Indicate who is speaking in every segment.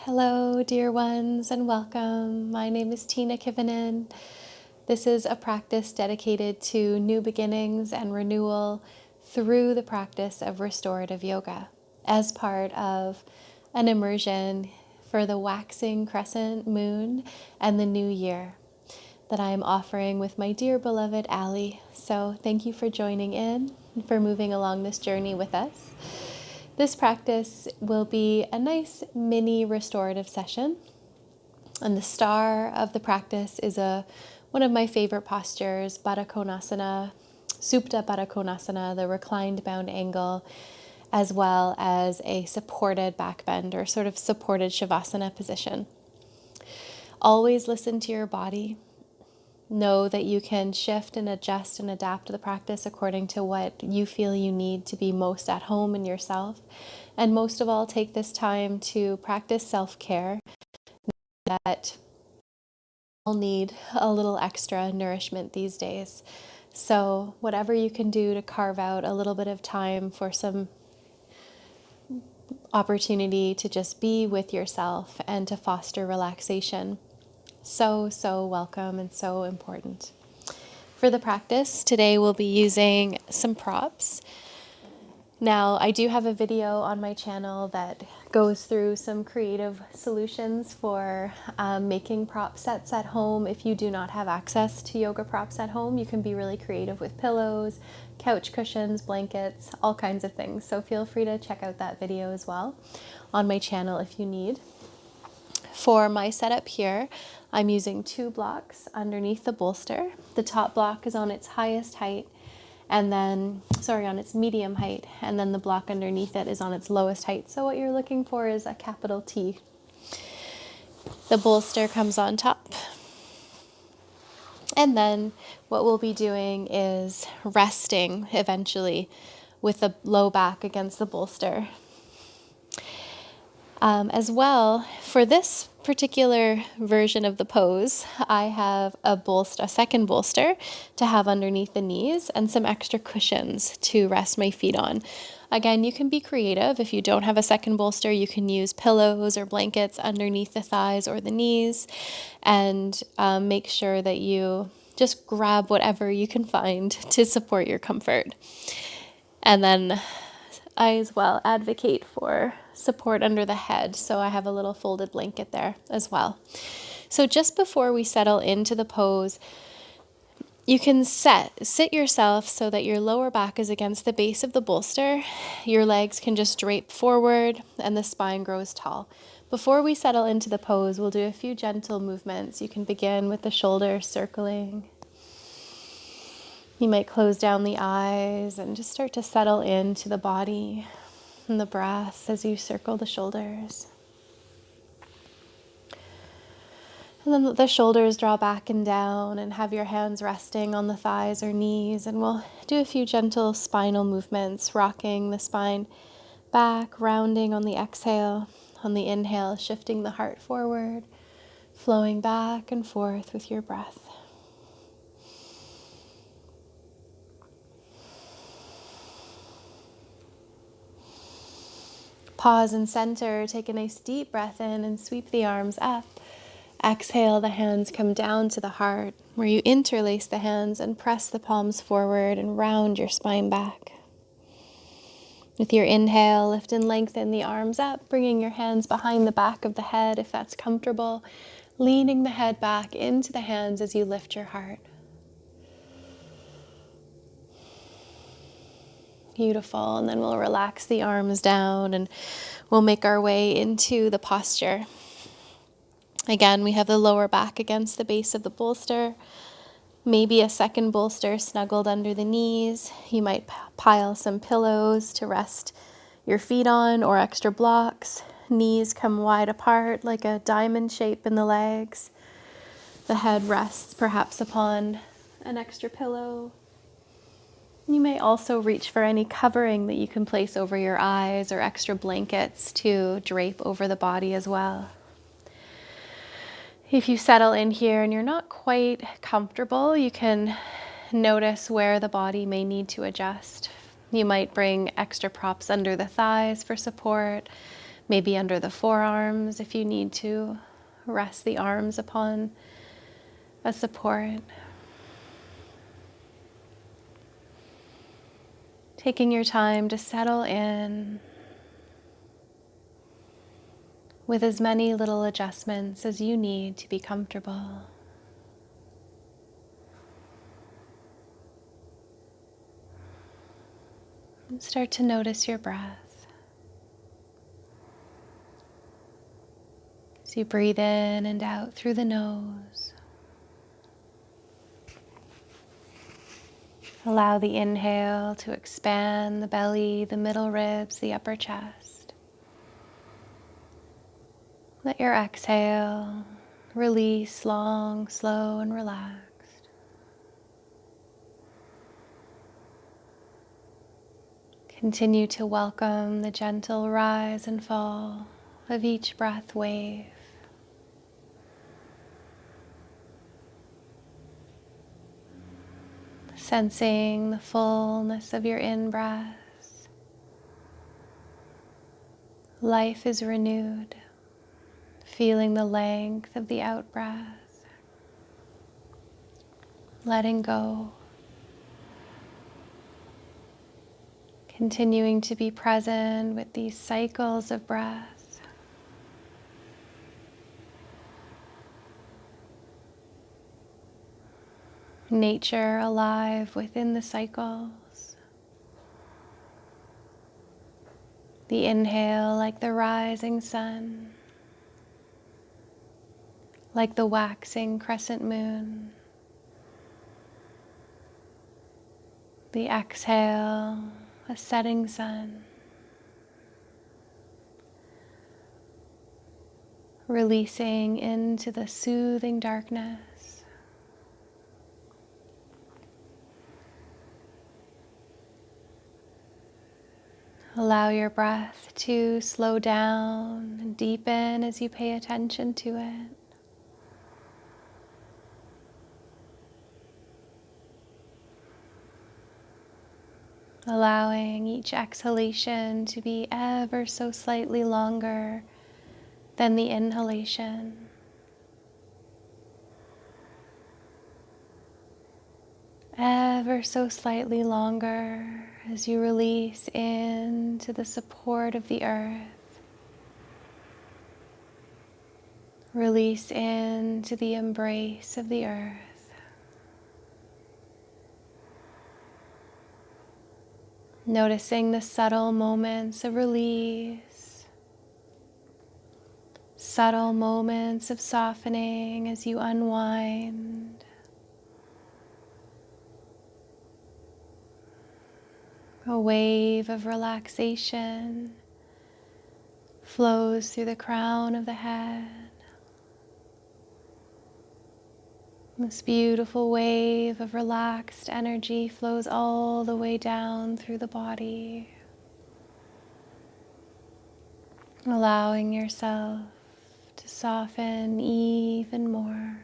Speaker 1: Hello, dear ones, and welcome. My name is Tiina Kivinen. This is a practice dedicated to new beginnings and renewal through the practice of restorative yoga as part of an immersion for the waxing crescent moon and the new year that I am offering with my dear beloved Ally. So thank you for joining in and for moving along this journey with us. This practice will be a nice mini restorative session. And the star of the practice is one of my favorite postures, Baddha Konasana, Supta Baddha Konasana, the reclined bound angle, as well as a supported back bend or sort of supported Shavasana position. Always listen to your body. Know that you can shift and adjust and adapt the practice according to what you feel you need to be most at home in yourself. And most of all, take this time to practice self-care. That all need a little extra nourishment these days. So whatever you can do to carve out a little bit of time for some opportunity to just be with yourself and to foster relaxation. So welcome and so important. For the practice, today we'll be using some props. Now, I do have a video on my channel that goes through some creative solutions for making prop sets at home. If you do not have access to yoga props at home, you can be really creative with pillows, couch cushions, blankets, all kinds of things. So feel free to check out that video as well on my channel if you need. For my setup here, I'm using 2 blocks underneath the bolster. The top block is on its highest height, and then, on its medium height, and then the block underneath it is on its lowest height. So what you're looking for is a capital T. The bolster comes on top. And then what we'll be doing is resting eventually with the low back against the bolster. As well, for this particular version of the pose, I have a second bolster to have underneath the knees and some extra cushions to rest my feet on. Again, you can be creative. If you don't have a second bolster, you can use pillows or blankets underneath the thighs or the knees, and make sure that you just grab whatever you can find to support your comfort. And then I as well advocate for support under the head, so I have a little folded blanket there as well. So just before we settle into the pose, you can sit yourself so that your lower back is against the base of the bolster. Your legs can just drape forward and the spine grows tall. Before we settle into the pose, we'll do a few gentle movements. You can begin with the shoulders circling. You might close down the eyes and just start to settle into the body and the breath as you circle the shoulders. And then let the shoulders draw back and down, and have your hands resting on the thighs or knees. And we'll do a few gentle spinal movements, rocking the spine back, rounding on the exhale. On the inhale, shifting the heart forward, flowing back and forth with your breath. Pause and center. Take a nice deep breath in and sweep the arms up. Exhale, the hands come down to the heart, where you interlace the hands and press the palms forward and round your spine back. With your inhale, lift and lengthen the arms up, bringing your hands behind the back of the head if that's comfortable, leaning the head back into the hands as you lift your heart. Beautiful. And then we'll relax the arms down and we'll make our way into the posture. Again, we have the lower back against the base of the bolster. Maybe a second bolster snuggled under the knees. You might pile some pillows to rest your feet on or extra blocks. Knees come wide apart like a diamond shape in the legs. The head rests perhaps upon an extra pillow. You may also reach for any covering that you can place over your eyes or extra blankets to drape over the body as well. If you settle in here and you're not quite comfortable, you can notice where the body may need to adjust. You might bring extra props under the thighs for support, maybe under the forearms if you need to. Rest the arms upon a support. Taking your time to settle in with as many little adjustments as you need to be comfortable. And start to notice your breath. As you breathe in and out through the nose, allow the inhale to expand the belly, the middle ribs, the upper chest. Let your exhale release long, slow, and relaxed. Continue to welcome the gentle rise and fall of each breath wave. Sensing the fullness of your in-breaths. Life is renewed. Feeling the length of the out-breath. Letting go. Continuing to be present with these cycles of breath. Nature alive within the cycles. The inhale like the rising sun, like the waxing crescent moon. The exhale, a setting sun. Releasing into the soothing darkness. Allow your breath to slow down and deepen as you pay attention to it. Allowing each exhalation to be ever so slightly longer than the inhalation. Ever so slightly longer as you release into the support of the earth. Release into the embrace of the earth. Noticing the subtle moments of release, subtle moments of softening as you unwind. A wave of relaxation flows through the crown of the head. This beautiful wave of relaxed energy flows all the way down through the body, allowing yourself to soften even more.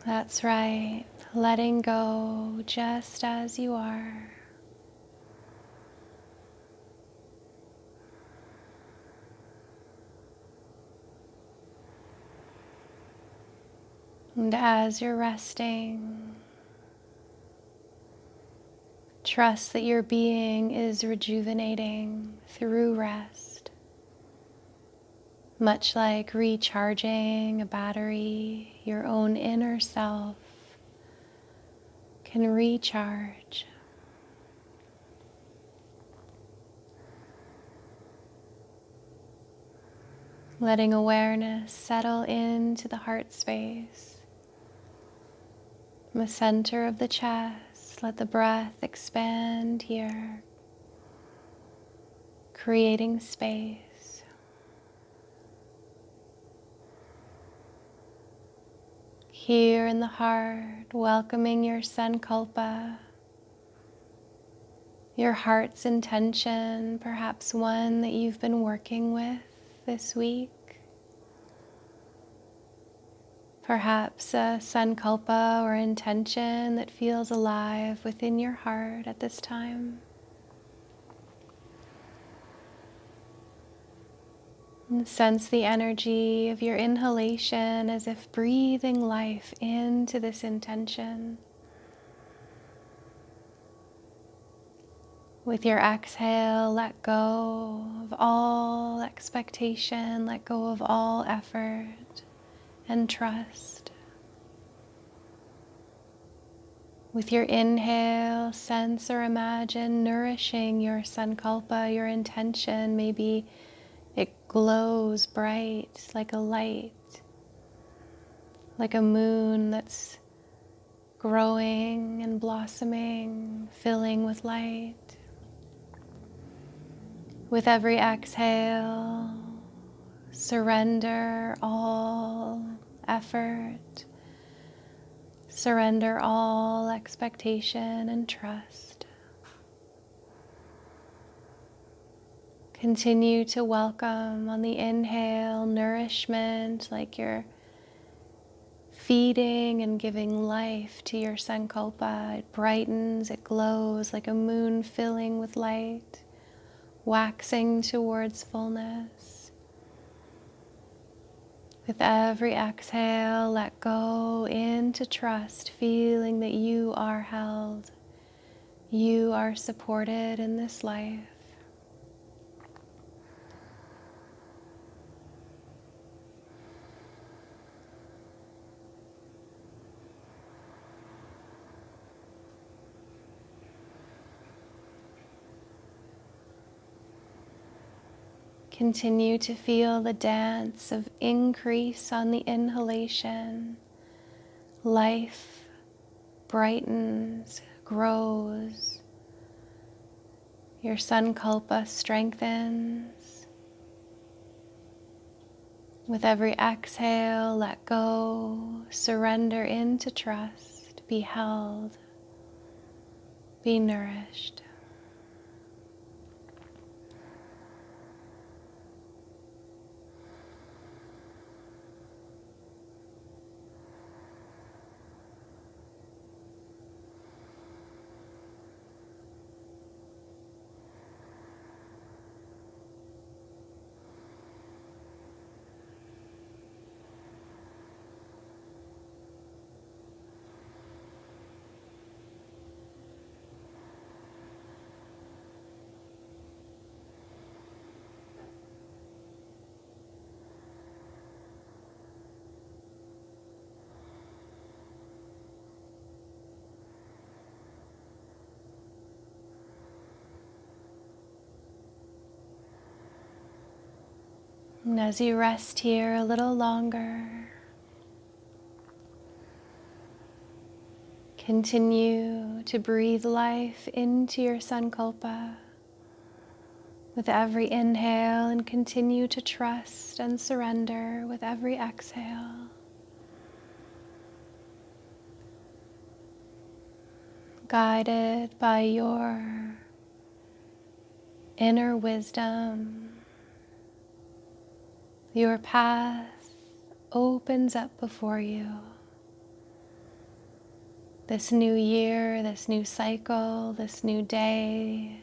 Speaker 1: That's right, letting go just as you are. And as you're resting, trust that your being is rejuvenating through rest. Much like recharging a battery, your own inner self can recharge. Letting awareness settle into the heart space. From the center of the chest, let the breath expand here, creating space. Here in the heart, welcoming your Sankalpa, your heart's intention, perhaps one that you've been working with this week. Perhaps a Sankalpa or intention that feels alive within your heart at this time. And sense the energy of your inhalation as if breathing life into this intention. With your exhale, let go of all expectation, let go of all effort, and trust. With your inhale, sense or imagine nourishing your Sankalpa, your intention. Maybe it glows bright like a light, like a moon that's growing and blossoming, filling with light. With every exhale, surrender all effort, surrender all expectation and trust. Continue to welcome on the inhale nourishment, like you're feeding and giving life to your Sankalpa. It brightens, it glows like a moon filling with light, waxing towards fullness. With every exhale, let go into trust, feeling that you are held, you are supported in this life. Continue to feel the dance of increase on the inhalation. Life brightens, grows. Your Sankalpa strengthens. With every exhale, let go, surrender into trust, be held, be nourished. And as you rest here a little longer, continue to breathe life into your Sankalpa with every inhale, and continue to trust and surrender with every exhale. Guided by your inner wisdom, your path opens up before you. This new year, this new cycle, this new day,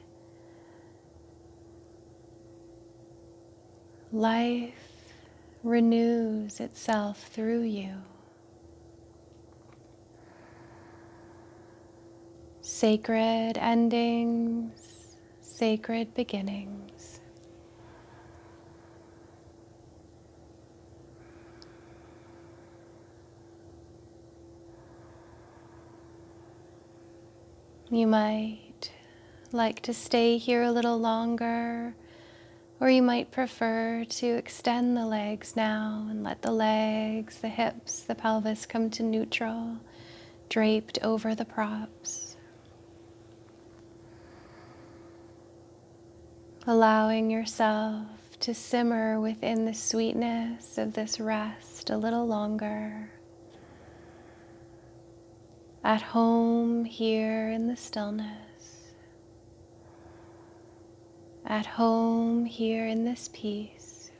Speaker 1: life renews itself through you. Sacred endings, sacred beginnings. You might like to stay here a little longer, or you might prefer to extend the legs now and let the legs, the hips, the pelvis come to neutral, draped over the props. Allowing yourself to simmer within the sweetness of this rest a little longer. At home here in the stillness. At home here in this peace.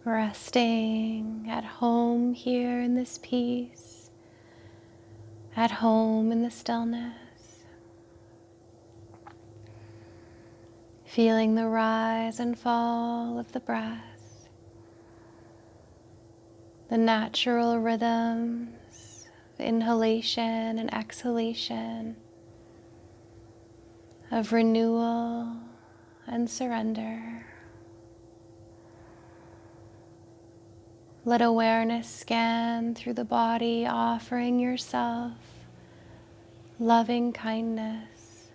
Speaker 1: Resting at home here in this peace, at home in the stillness. Feeling the rise and fall of the breath, the natural rhythms of inhalation and exhalation, of renewal and surrender. Let awareness scan through the body, offering yourself loving kindness.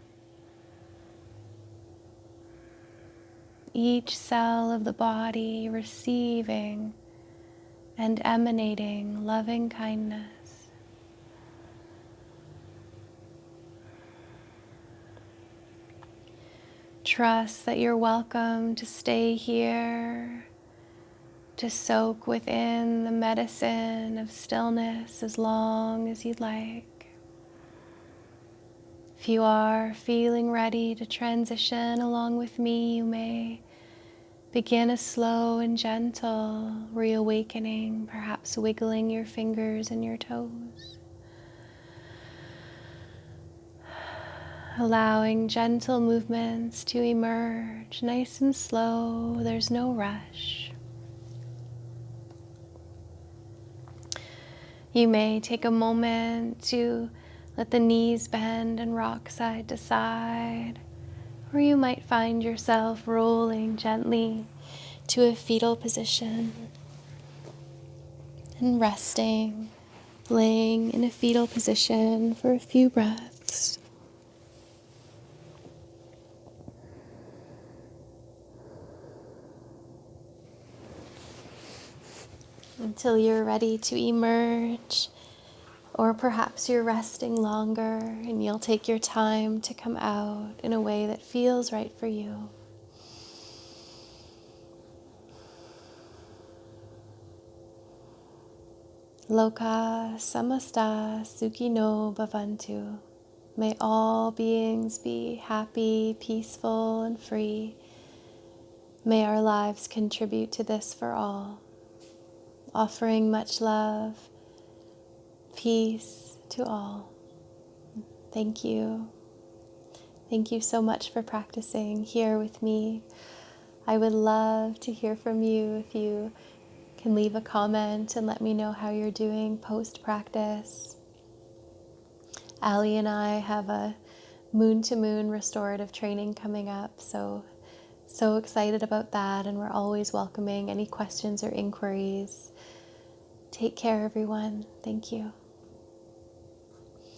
Speaker 1: Each cell of the body receiving and emanating loving kindness. Trust that you're welcome to stay here, to soak within the medicine of stillness as long as you'd like. If you are feeling ready to transition along with me, you may begin a slow and gentle reawakening, perhaps wiggling your fingers and your toes. Allowing gentle movements to emerge, nice and slow, there's no rush. You may take a moment to let the knees bend and rock side to side, or you might find yourself rolling gently to a fetal position and resting, laying in a fetal position for a few breaths. Until you're ready to emerge, or perhaps you're resting longer and you'll take your time to come out in a way that feels right for you. Loka samasta sukhino bhavantu. May all beings be happy, peaceful, and free. May our lives contribute to this for all. Offering much love, peace to all. Thank you. Thank you so much for practicing here with me. I would love to hear from you. If you can leave a comment and let me know how you're doing post-practice. Ally and I have a moon-to-moon restorative training coming up, so excited about that, and we're always welcoming any questions or inquiries. Take care, everyone. Thank you.